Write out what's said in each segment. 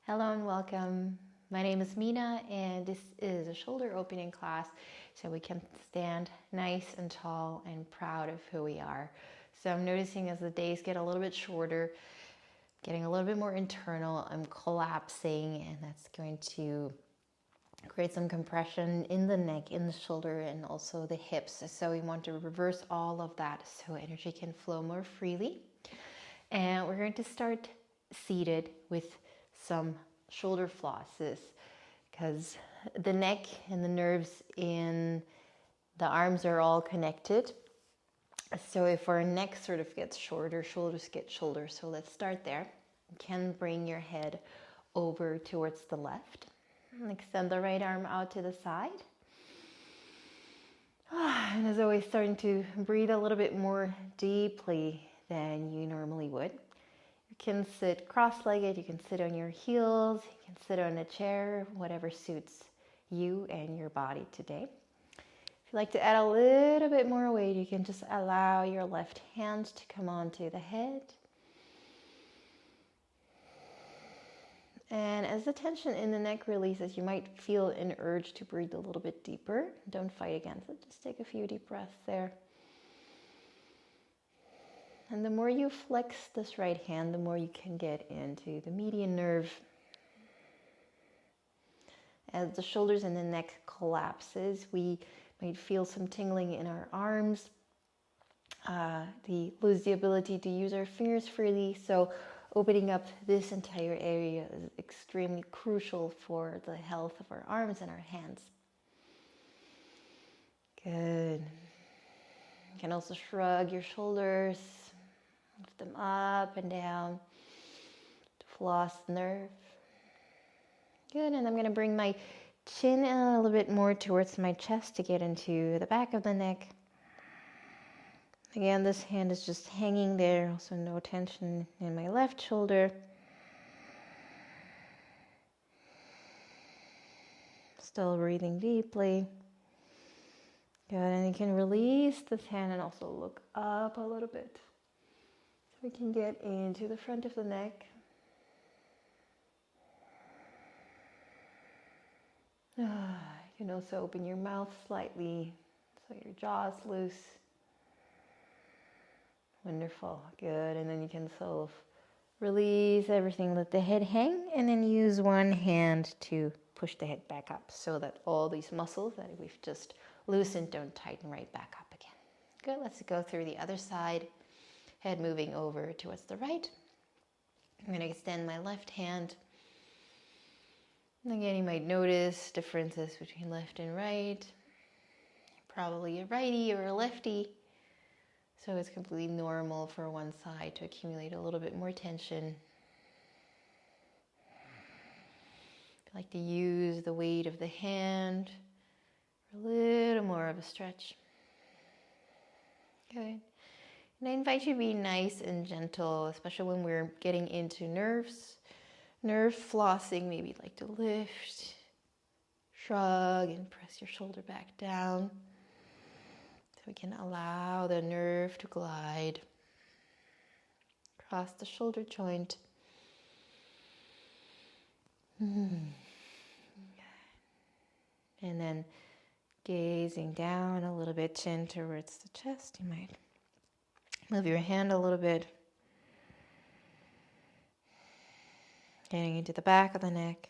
Hello and welcome. My name is Mina and this is a shoulder opening class so we can stand nice and tall and proud of who we are. So I'm noticing as the days get a little bit shorter, getting a little bit more internal, I'm collapsing, and that's going to create some compression in the neck, in the shoulder, and also the hips. So we want to reverse all of that so energy can flow more freely. And we're going to start seated with some shoulder flosses because the neck and the nerves in the arms are all connected. So if our neck sort of gets shorter, shoulders get shorter. So let's start there. You can bring your head over towards the left. Extend the right arm out to the side. And as always, starting to breathe a little bit more deeply than you normally would. You can sit cross-legged, you can sit on your heels, you can sit on a chair, whatever suits you and your body today. If you'd like to add a little bit more weight, you can just allow your left hand to come onto the head. And as the tension in the neck releases, you might feel an urge to breathe a little bit deeper. Don't fight against it, just take a few deep breaths there. And the more you flex this right hand, the more you can get into the median nerve. As the shoulders and the neck collapses, we might feel some tingling in our arms. Lose the ability to use our fingers freely. So opening up this entire area is extremely crucial for the health of our arms and our hands. Good. You can also shrug your shoulders, lift them up and down to floss the nerve. Good, and I'm going to bring my chin in a little bit more towards my chest to get into the back of the neck. Again, this hand is just hanging there, also no tension in my left shoulder. Still breathing deeply. Good, and you can release this hand and also look up a little bit. So we can get into the front of the neck. You can also open your mouth slightly so your jaw is loose. Wonderful, good. And then you can sort of release everything, let the head hang, and then use one hand to push the head back up so that all these muscles that we've just loosened don't tighten right back up again. Good, let's go through the other side. Head moving over towards the right. I'm going to extend my left hand. And again, you might notice differences between left and right. You're probably a righty or a lefty. So it's completely normal for one side to accumulate a little bit more tension. I like to use the weight of the hand for a little more of a stretch. Good. And I invite you to be nice and gentle, especially when we're getting into nerves. Nerve flossing, maybe you'd like to lift, shrug, and press your shoulder back down. So we can allow the nerve to glide across the shoulder joint. And then gazing down a little bit, chin towards the chest. You might move your hand a little bit. Getting into the back of the neck.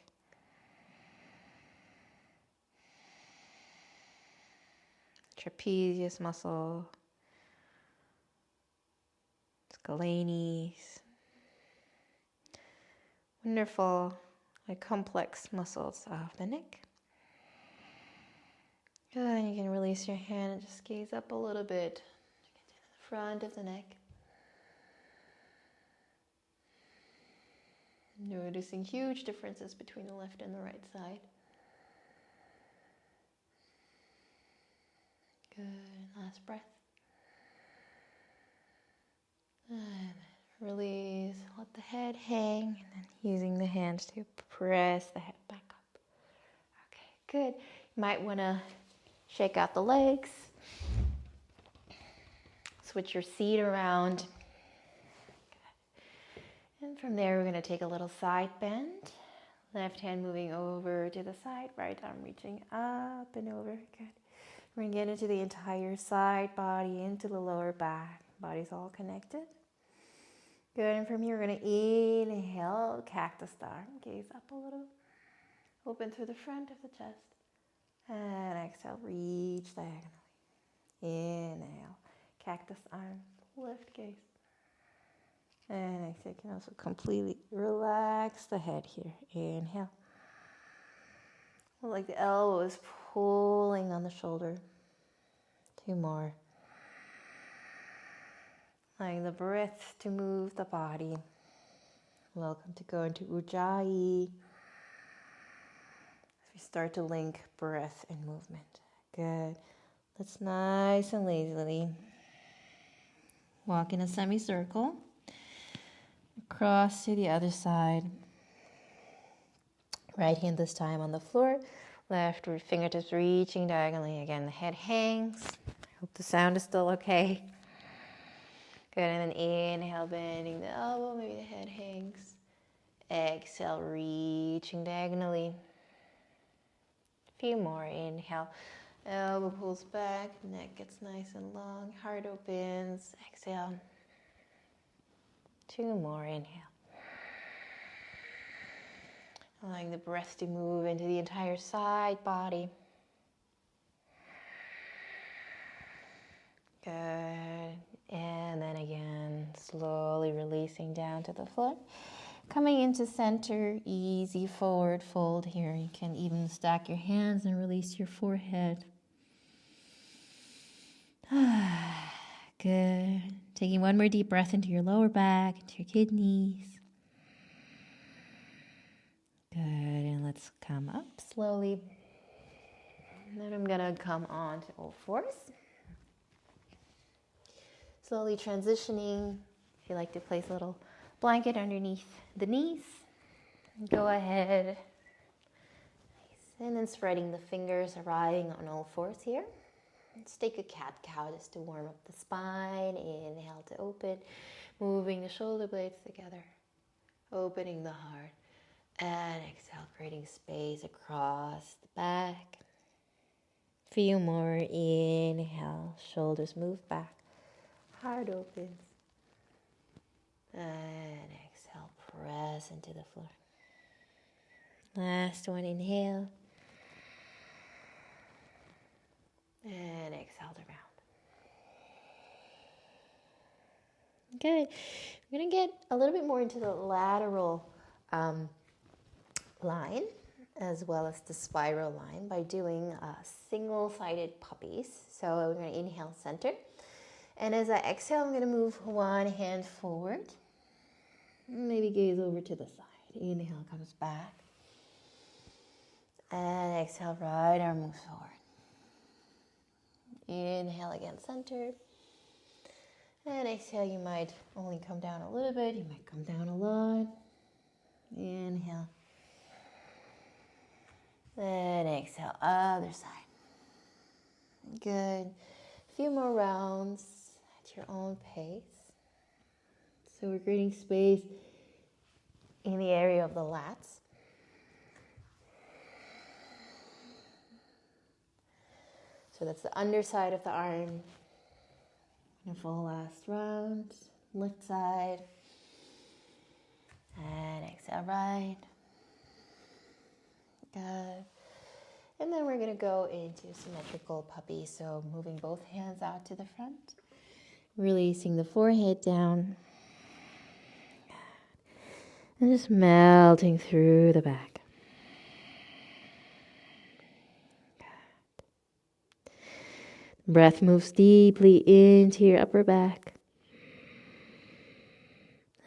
Trapezius muscle. Scalenus. Wonderful, complex muscles of the neck. Good, and you can release your hand and just gaze up a little bit. Get to the front of the neck. Noticing huge differences between the left and the right side. Good, last breath. And release, let the head hang, and then using the hands to press the head back up. Okay, good. You might want to shake out the legs. Switch your seat around. And from there, we're going to take a little side bend. Left hand moving over to the side, right arm reaching up and over. Good. Bring it into the entire side body, into the lower back. Body's all connected. Good, and from here we're going to inhale, cactus star. Gaze up a little. Open through the front of the chest. And exhale, reach diagonally. Inhale, cactus arms, lift gaze. And exhale, you can also completely relax the head here. Inhale. Like the elbow is pulling on the shoulder. 2 more. Allowing the breath to move the body. Welcome to go into Ujjayi. As we start to link breath and movement. Good. Let's nice and lazily walk in a semicircle. Across to the other side. Right hand this time on the floor. Left fingertips reaching diagonally. Again, the head hangs. I hope the sound is still okay. Good, and then inhale, bending the elbow, maybe the head hangs. Exhale, reaching diagonally. A few more, inhale. Elbow pulls back, neck gets nice and long, heart opens. Exhale. 2 more, inhale. Allowing the breath to move into the entire side body. Good. And then again, slowly releasing down to the floor. Coming into center, easy forward fold here. You can even stack your hands and release your forehead. Good. Taking one more deep breath into your lower back, into your kidneys. Good, and let's come up slowly. And then I'm gonna come on to all fours. Slowly transitioning. If you like to place a little blanket underneath the knees, go ahead. And then spreading the fingers, arriving on all fours here. Let's take a cat-cow just to warm up the spine. Inhale to open, moving the shoulder blades together, opening the heart. And exhale, creating space across the back. Few more. Inhale, shoulders move back, heart opens. And exhale, press into the floor. Last one, inhale. And exhale to round. Good. We're going to get a little bit more into the lateral line as well as the spiral line by doing single-sided puppies. So we're going to inhale center. And as I exhale, I'm going to move one hand forward. Maybe gaze over to the side. Inhale comes back. And exhale, right arm moves forward. Inhale again, center. And exhale, you might only come down a little bit. You might come down a lot. Inhale. And exhale, other side. Good. A few more rounds at your own pace. So we're creating space in the area of the lats. So that's the underside of the arm. And full last round. Left side. And exhale, right. Good. And then we're going to go into symmetrical puppy. So moving both hands out to the front. Releasing the forehead down. And just melting through the back. Breath moves deeply into your upper back.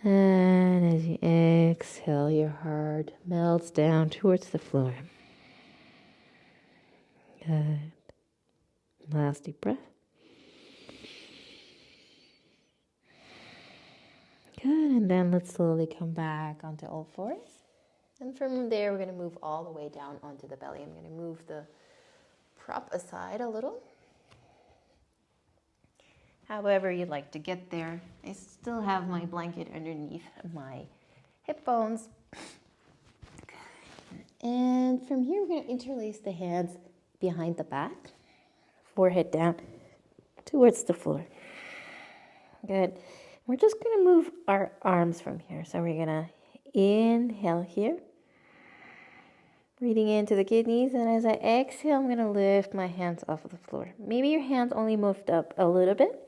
And as you exhale, your heart melts down towards the floor. Good. Last deep breath. Good, and then let's slowly come back onto all fours. And from there, we're going to move all the way down onto the belly. I'm going to move the prop aside a little. However you'd like to get there. I still have my blanket underneath my hip bones. And from here, we're going to interlace the hands behind the back, forehead down towards the floor. Good. We're just going to move our arms from here. So we're going to inhale here, breathing into the kidneys. And as I exhale, I'm going to lift my hands off of the floor. Maybe your hands only moved up a little bit.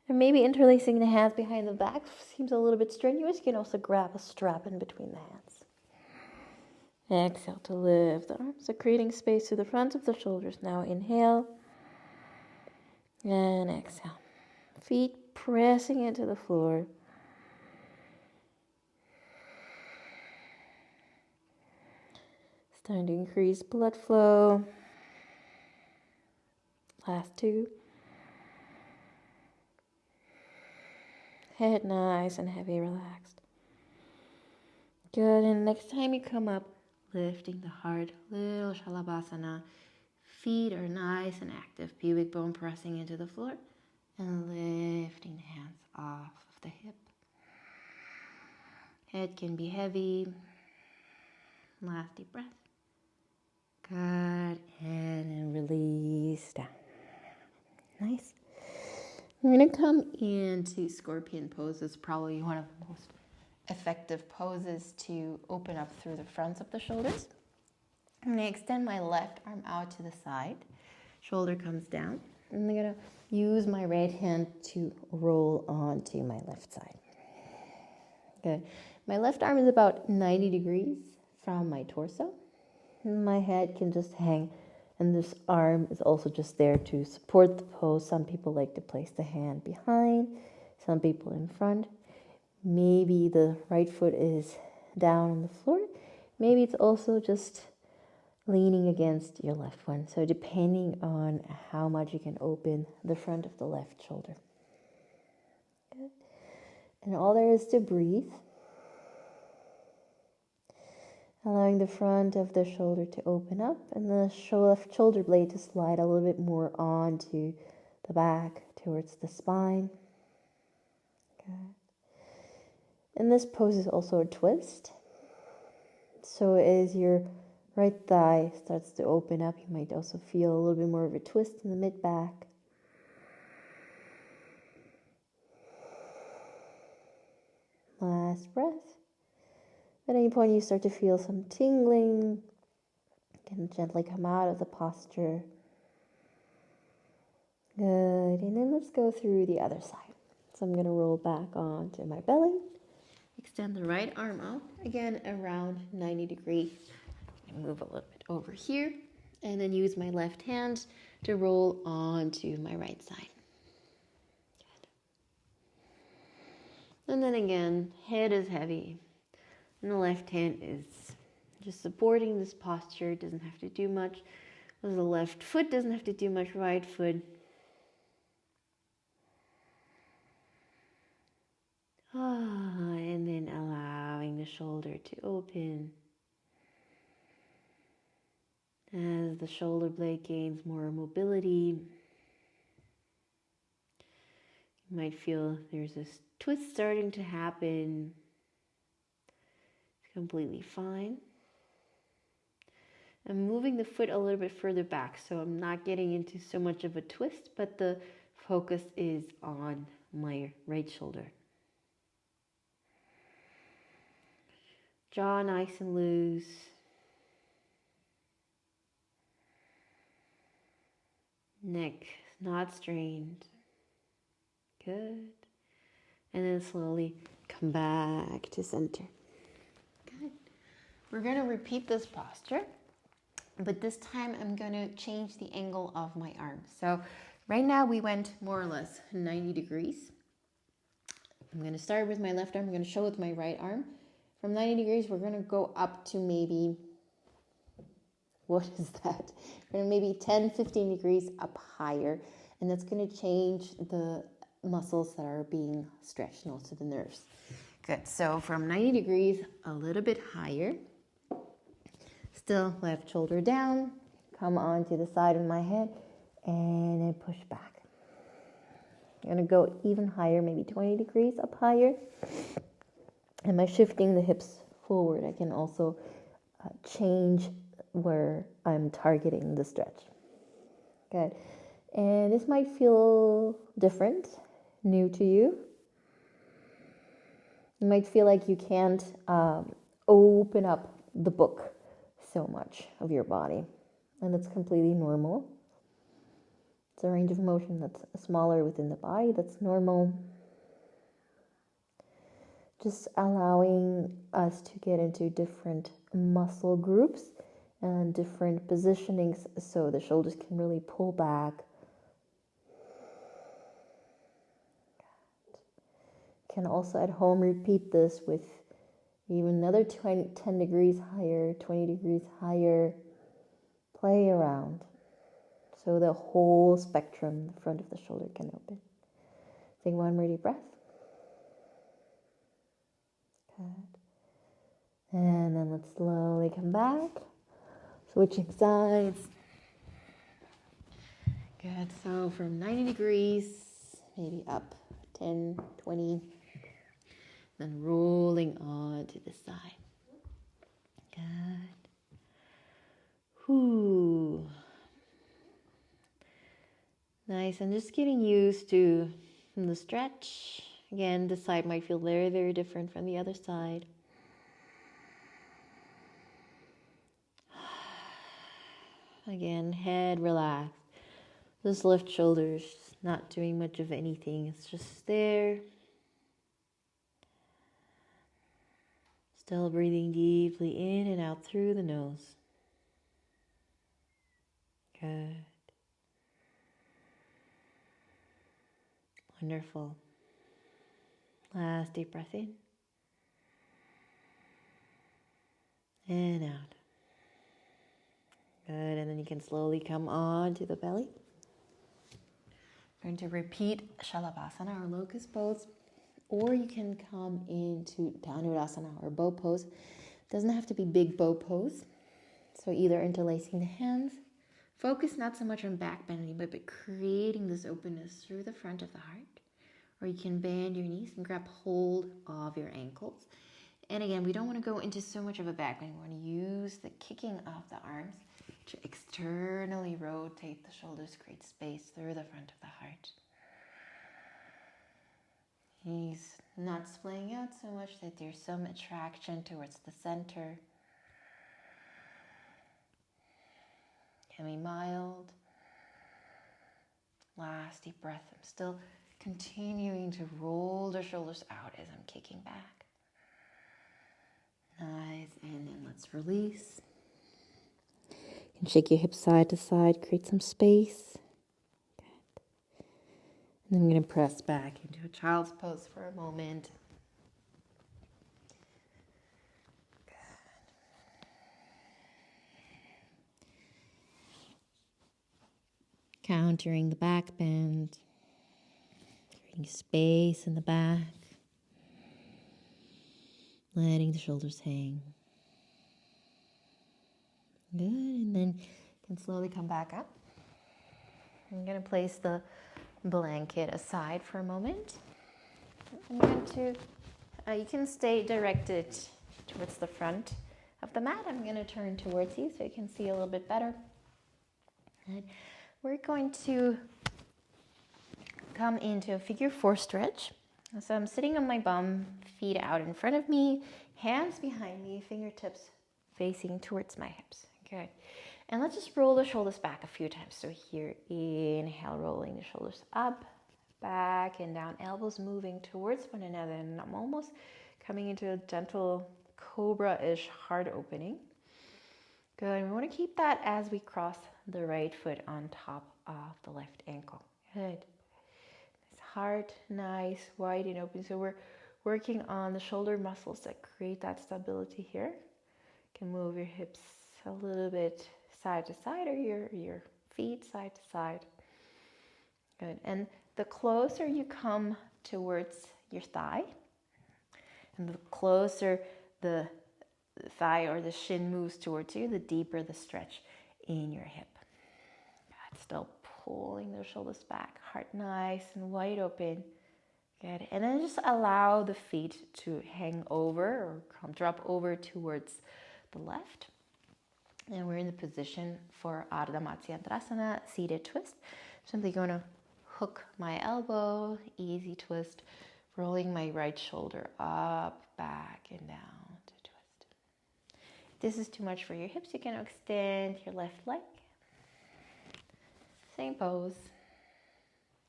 And maybe interlacing the hands behind the back seems a little bit strenuous. You can also grab a strap in between the hands. Exhale to lift the arms. So creating space to the front of the shoulders. Now inhale and exhale. Feet pressing into the floor. Starting to increase blood flow. Last two. Head nice and heavy, relaxed. Good, and next time you come up, lifting the heart, little Shalabhasana. Feet are nice and active, pubic bone pressing into the floor, and lifting the hands off of the hip. Head can be heavy. Last deep breath. Good, and release down. Nice. We're going to come into scorpion pose. It's probably one of the most effective poses to open up through the fronts of the shoulders. I'm going to extend my left arm out to the side. Shoulder comes down. And I'm going to use my right hand to roll onto my left side. Good. My left arm is about 90 degrees from my torso. And my head can just hang. And this arm is also just there to support the pose. Some people like to place the hand behind, some people in front. Maybe the right foot is down on the floor. Maybe it's also just leaning against your left one. So depending on how much you can open the front of the left shoulder. Good. And all there is to breathe. Allowing the front of the shoulder to open up and the left shoulder blade to slide a little bit more onto the back towards the spine. Good. And this pose is also a twist. So as your right thigh starts to open up, you might also feel a little bit more of a twist in the mid-back. Last breath. At any point you start to feel some tingling, you can gently come out of the posture. Good, and then let's go through the other side. So I'm going to roll back onto my belly. Extend the right arm out, again around 90 degrees. Move a little bit over here, and then use my left hand to roll onto my right side. Good. And then again, head is heavy. And the left hand is just supporting this posture. It doesn't have to do much. The left foot doesn't have to do much. Right foot. And then allowing the shoulder to open. As the shoulder blade gains more mobility, you might feel there's this twist starting to happen. Completely fine. I'm moving the foot a little bit further back, so I'm not getting into so much of a twist, but the focus is on my right shoulder. Jaw nice and loose. Neck not strained. Good. And then slowly come back to center. Good. We're going to repeat this posture, but this time I'm going to change the angle of my arm. So right now we went more or less 90 degrees. I'm going to start with my left arm. I'm going to show with my right arm. From 90 degrees, we're going to go up to maybe, what is that? We're going to maybe 10, 15 degrees up higher. And that's going to change the muscles that are being stretched and also the nerves. Good. So from 90 degrees, a little bit higher. Still left shoulder down. Come onto the side of my head and then push back. I'm going to go even higher, maybe 20 degrees up higher. And by shifting the hips forward, I can also change where I'm targeting the stretch. Good. And this might feel different, new to you. You might feel like you can't open up the book so much of your body. And that's completely normal. It's a range of motion that's smaller within the body. That's normal. Just allowing us to get into different muscle groups and different positionings so the shoulders can really pull back. Can also at home repeat this with even another 10 degrees higher, 20 degrees higher. Play around so the whole spectrum, the front of the shoulder, can open. Take one more deep breath. Good. And then let's slowly come back. Switching sides. Good. So from 90 degrees, maybe up 10, 20. Then rolling on to the side. Good. Whew. Nice. And just getting used to the stretch. Again, this side might feel very, very different from the other side. Again, head relaxed. Just lift shoulders, not doing much of anything. It's just there. Still breathing deeply in and out through the nose. Good. Wonderful. Last deep breath in. And out. Good, and then you can slowly come on to the belly. We're going to repeat Shalabhasana or Locus pose, or you can come into Dhanurasana or bow pose. It doesn't have to be big bow pose. So either interlacing the hands, focus not so much on back bending, but creating this openness through the front of the heart. Or you can bend your knees and grab hold of your ankles. And again, we don't want to go into so much of a back bend. We want to use the kicking of the arms to externally rotate the shoulders, create space through the front of the heart. Knees not splaying out so much that there's some attraction towards the center. Can be mild. Last deep breath. I'm still continuing to roll the shoulders out as I'm kicking back. Nice. And then let's release. You can shake your hips side to side, create some space. Good. And then I'm going to press back into a child's pose for a moment. Good. Countering the back bend, creating space in the back, letting the shoulders hang. Good, and then you can slowly come back up. I'm going to place the blanket aside for a moment. I'm going to, you can stay directed towards the front of the mat. I'm going to turn towards you so you can see a little bit better. And we're going to come into a figure 4 stretch. So I'm sitting on my bum, feet out in front of me, hands behind me, fingertips facing towards my hips. Good. And let's just roll the shoulders back a few times. So here, inhale, rolling the shoulders up, back, and down. Elbows moving towards one another. And I'm almost coming into a gentle cobra-ish heart opening. Good. We want to keep that as we cross the right foot on top of the left ankle. Good. Heart, nice, wide and open. So we're working on the shoulder muscles that create that stability here. You can move your hips a little bit side to side or your feet side to side. Good. And the closer you come towards your thigh, and the closer the thigh or the shin moves towards you, the deeper the stretch in your hip. Good. Still pulling the shoulders back, heart nice and wide open. Good. And then just allow the feet to hang over or drop over towards the left. And we're in the position for Ardha Matsyendrasana, seated twist. Simply going to hook my elbow, easy twist, rolling my right shoulder up, back, and down to twist. If this is too much for your hips, you can extend your left leg. Same pose.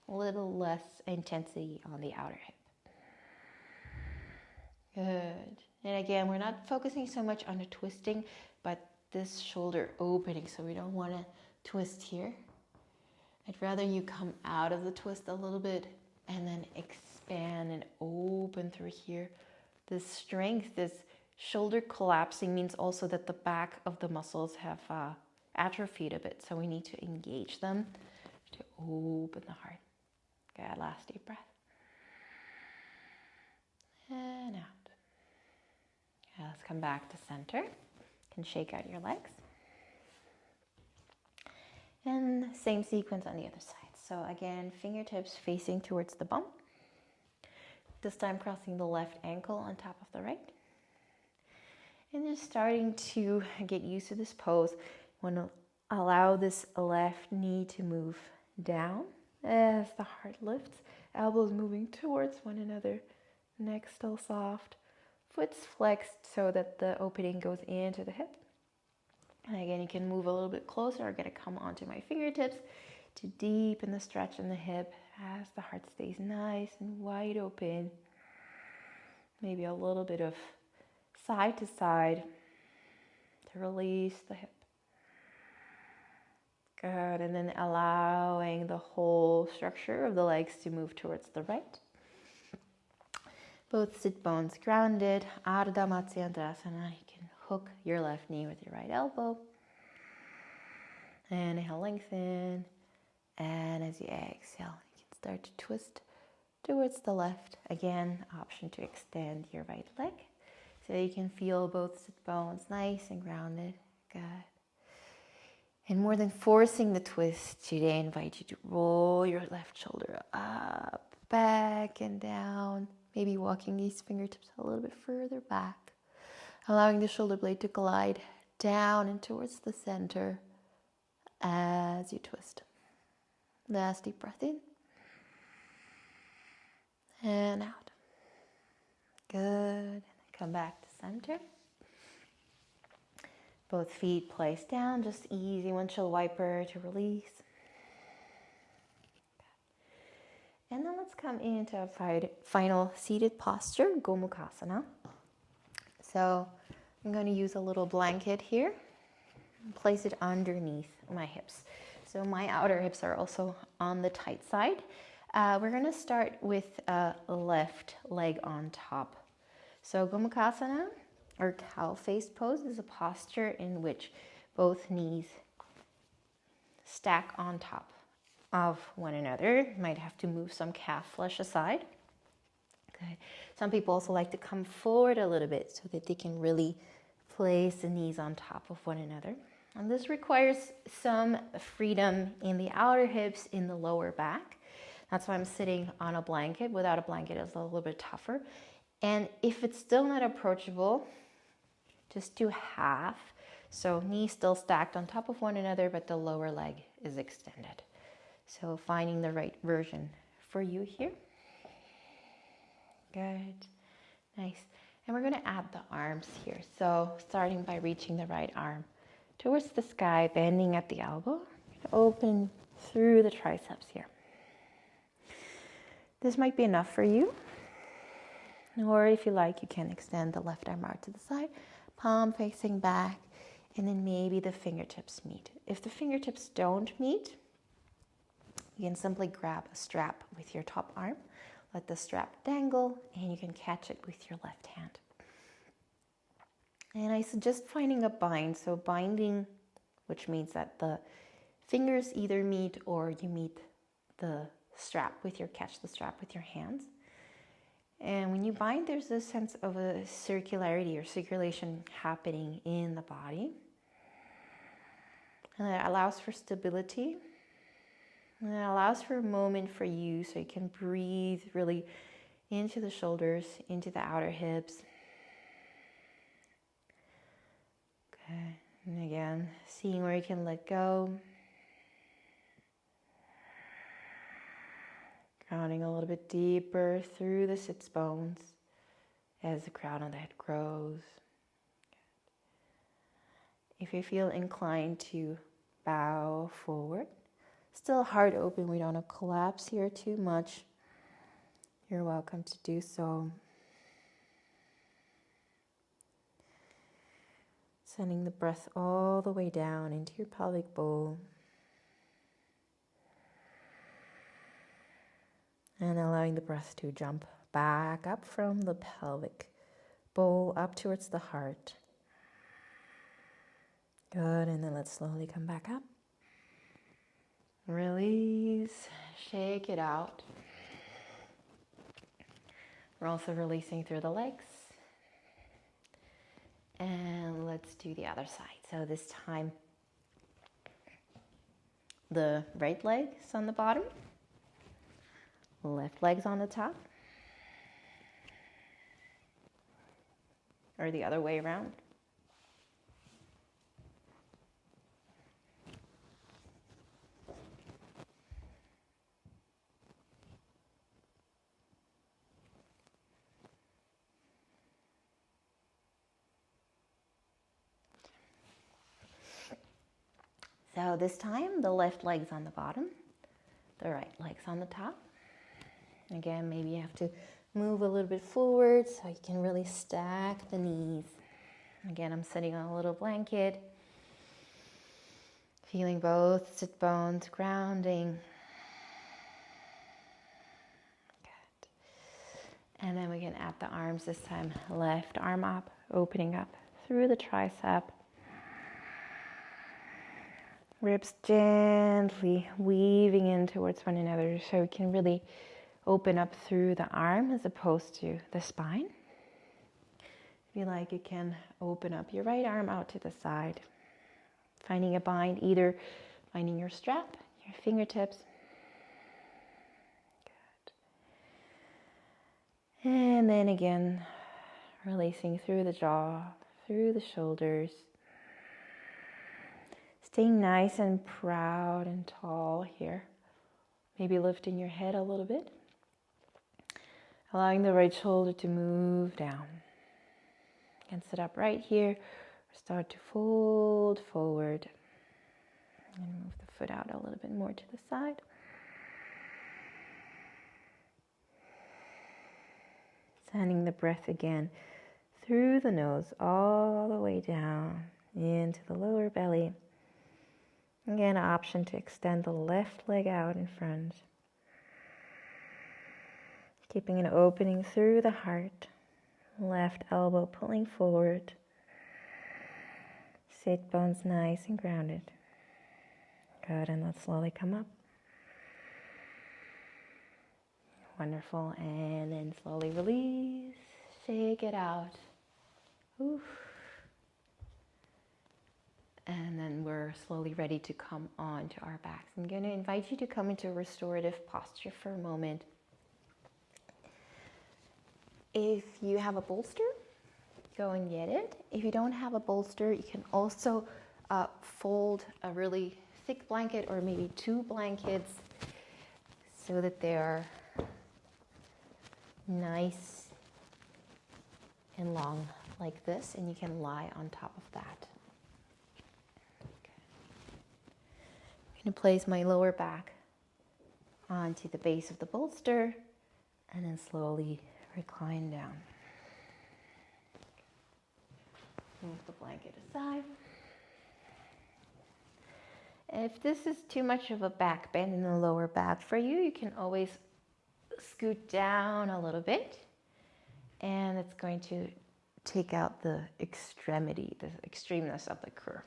A little less intensity on the outer hip. Good. And again, we're not focusing so much on the twisting, but this shoulder opening, so we don't want to twist here. I'd rather you come out of the twist a little bit and then expand and open through here. This strength, this shoulder collapsing means also that the back of the muscles have atrophied a bit, so we need to engage them to open the heart. Good, last deep breath. And out. Okay, let's come back to center. You can shake out your legs. And same sequence on the other side. So again, fingertips facing towards the bum. This time crossing the left ankle on top of the right. And just starting to get used to this pose. Want to allow this left knee to move down as the heart lifts. Elbows moving towards one another. Neck still soft. Foot's flexed so that the opening goes into the hip. And again, you can move a little bit closer. I'm going to come onto my fingertips to deepen the stretch in the hip as the heart stays nice and wide open. Maybe a little bit of side to side to release the hip. Good, and then allowing the whole structure of the legs to move towards the right. Both sit bones grounded. Ardha Matsyendrasana. You can hook your left knee with your right elbow. Inhale, lengthen. And as you exhale, you can start to twist towards the left. Again, option to extend your right leg. So you can feel both sit bones nice and grounded. Good. And more than forcing the twist, today I invite you to roll your left shoulder up, back, and down. Maybe walking these fingertips a little bit further back. Allowing the shoulder blade to glide down and towards the center as you twist. Last deep breath in. And out. Good. And come back to center. Both feet placed down, just easy windshield wiper to release. And then let's come into a final seated posture, Gomukhasana. So I'm going to use a little blanket here and place it underneath my hips. So my outer hips are also on the tight side. We're going to start with a left leg on top. So Gomukhasana, or cow-faced pose, is a posture in which both knees stack on top of one another. You might have to move some calf flesh aside. Good. Some people also like to come forward a little bit so that they can really place the knees on top of one another. And this requires some freedom in the outer hips, in the lower back. That's why I'm sitting on a blanket. Without a blanket, it's a little bit tougher. And if it's still not approachable, just do half. So knees still stacked on top of one another, but the lower leg is extended. So finding the right version for you here. Good. Nice. And we're going to add the arms here. So starting by reaching the right arm towards the sky, bending at the elbow. Open through the triceps here. This might be enough for you. Or if you like, you can extend the left arm out to the side, palm facing back, and then maybe the fingertips meet. If the fingertips don't meet, you can simply grab a strap with your top arm, let the strap dangle, and you can catch it with your left hand. And I suggest finding a bind. So binding, which means that the fingers either meet or you meet the strap with catch the strap with your hands. And when you bind, there's this sense of a circularity or circulation happening in the body. And it allows for stability. And it allows for a moment for you so you can breathe really into the shoulders, into the outer hips. And again, seeing where you can let go. Grounding a little bit deeper through the sits bones as the crown of the head grows. If you feel inclined to bow forward, still heart open, we don't want to collapse here too much. You're welcome to do so. Sending the breath all the way down into your pelvic bowl. And allowing the breath to jump back up from the pelvic bowl up towards the heart. Good, and then let's slowly come back up. Release, shake it out. We're also releasing through the legs. And let's do the other side. So this time, the right leg is on the bottom. Left leg's on the top. Or the other way around. So this time, the left leg's on the bottom, the right leg's on the top. Again, maybe you have to move a little bit forward so you can really stack the knees. Again, I'm sitting on a little blanket, feeling both sit bones grounding. Good. And then we can add the arms this time. Left arm up, opening up through the tricep. Ribs gently weaving in towards one another so we can really open up through the arm as opposed to the spine. If you like, you can open up your right arm out to the side. Finding a bind, either finding your strap, your fingertips. Good. And then again, releasing through the jaw, through the shoulders. Staying nice and proud and tall here. Maybe lifting your head a little bit. Allowing the right shoulder to move down. You can sit up right here. Start to fold forward. And move the foot out a little bit more to the side. Sending the breath again through the nose all the way down into the lower belly. Again, an option to extend the left leg out in front. Keeping an opening through the heart. Left elbow pulling forward. Sit bones nice and grounded. Good, and let's slowly come up. Wonderful, and then slowly release. Shake it out. Oof. And then we're slowly ready to come on to our backs. I'm going to invite you to come into a restorative posture for a moment. If you have a bolster, go and get it. If you don't have a bolster, you can also fold a really thick blanket or maybe 2 blankets so that they're nice and long like this, and you can lie on top of that. I'm going to place my lower back onto the base of the bolster and then slowly recline down. Move the blanket aside. If this is too much of a back bend in the lower back for you, you can always scoot down a little bit, and it's going to take out the extremity, the extremeness of the curve.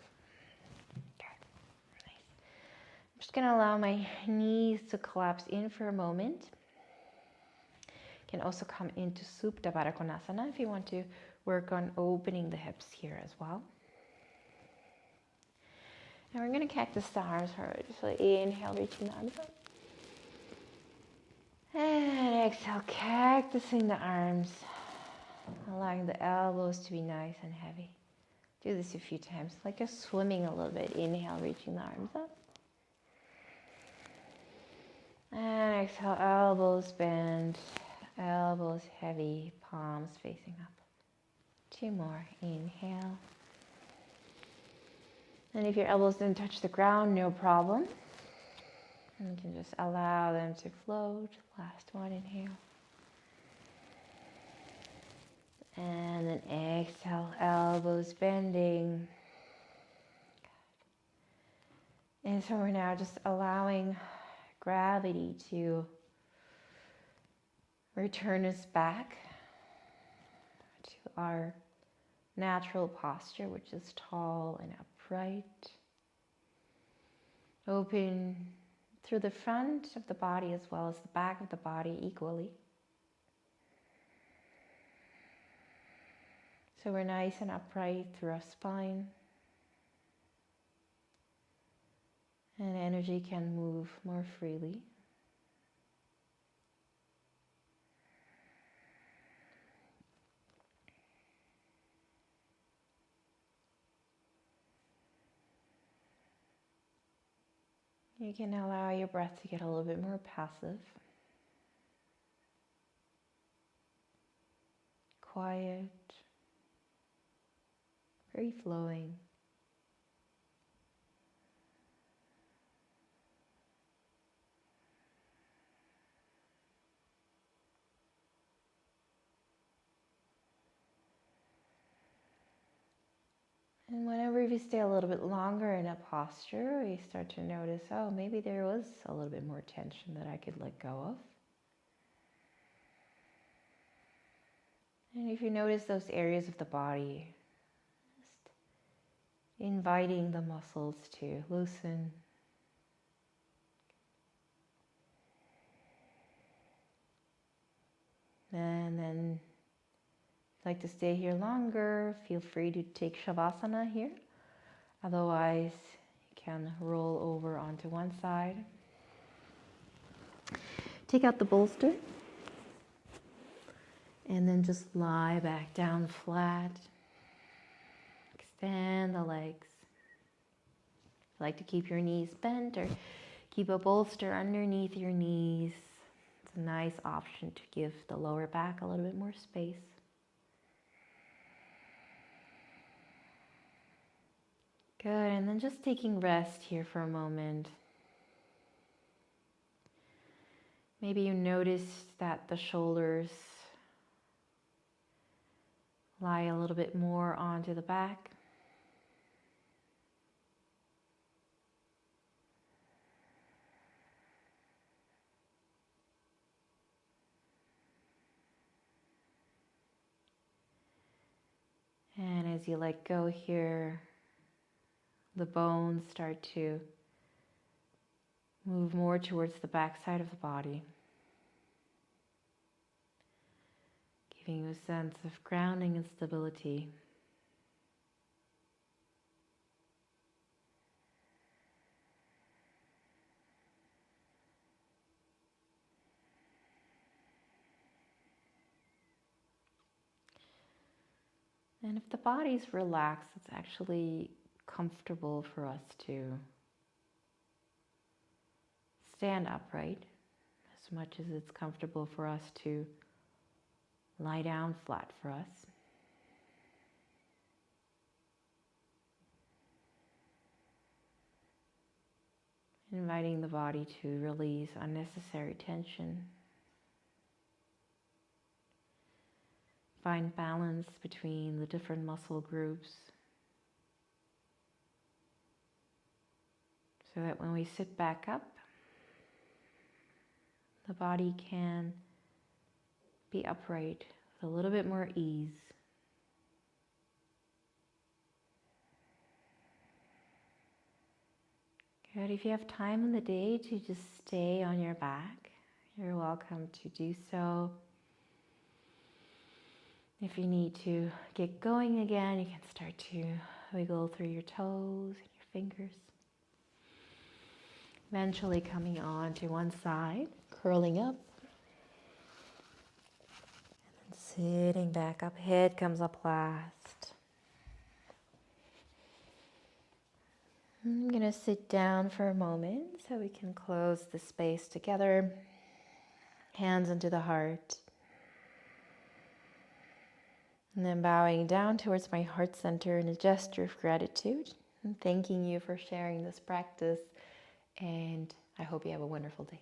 I'm just going to allow my knees to collapse in for a moment. You can also come into Supta Baddha Konasana if you want to work on opening the hips here as well. And we're going to cactus the arms forward. So inhale, reaching the arms up. And exhale, cactusing the arms. Allowing the elbows to be nice and heavy. Do this a few times, like just swimming a little bit. Inhale, reaching the arms up. And exhale, elbows bend, elbows heavy, palms facing up. 2 more. Inhale. And if your elbows didn't touch the ground, no problem. And you can just allow them to float. Last one, inhale. And then exhale, elbows bending. Good. And so we're now just allowing gravity to return us back to our natural posture, which is tall and upright. Open through the front of the body as well as the back of the body equally. So we're nice and upright through our spine. And energy can move more freely. You can allow your breath to get a little bit more passive. Quiet. Very flowing. And whenever we stay a little bit longer in a posture, we start to notice, oh, maybe there was a little bit more tension that I could let go of. And if you notice those areas of the body, just inviting the muscles to loosen. And then if you'd like to stay here longer, feel free to take Shavasana here. Otherwise, you can roll over onto one side. Take out the bolster. And then just lie back down flat. Extend the legs. If you like to keep your knees bent or keep a bolster underneath your knees, it's a nice option to give the lower back a little bit more space. Good, and then just taking rest here for a moment. Maybe you notice that the shoulders lie a little bit more onto the back. And as you let go here, the bones start to move more towards the back side of the body, giving you a sense of grounding and stability. And if the body's relaxed, it's actually comfortable for us to stand upright as much as it's comfortable for us to lie down flat for us. Inviting the body to release unnecessary tension. Find balance between the different muscle groups so that when we sit back up, the body can be upright with a little bit more ease. Good. If you have time in the day to just stay on your back, you're welcome to do so. If you need to get going again, you can start to wiggle through your toes and your fingers. Eventually coming on to one side, curling up. And then sitting back up, head comes up last. I'm going to sit down for a moment so we can close the space together. Hands into the heart. And then bowing down towards my heart center in a gesture of gratitude. And thanking you for sharing this practice. And I hope you have a wonderful day.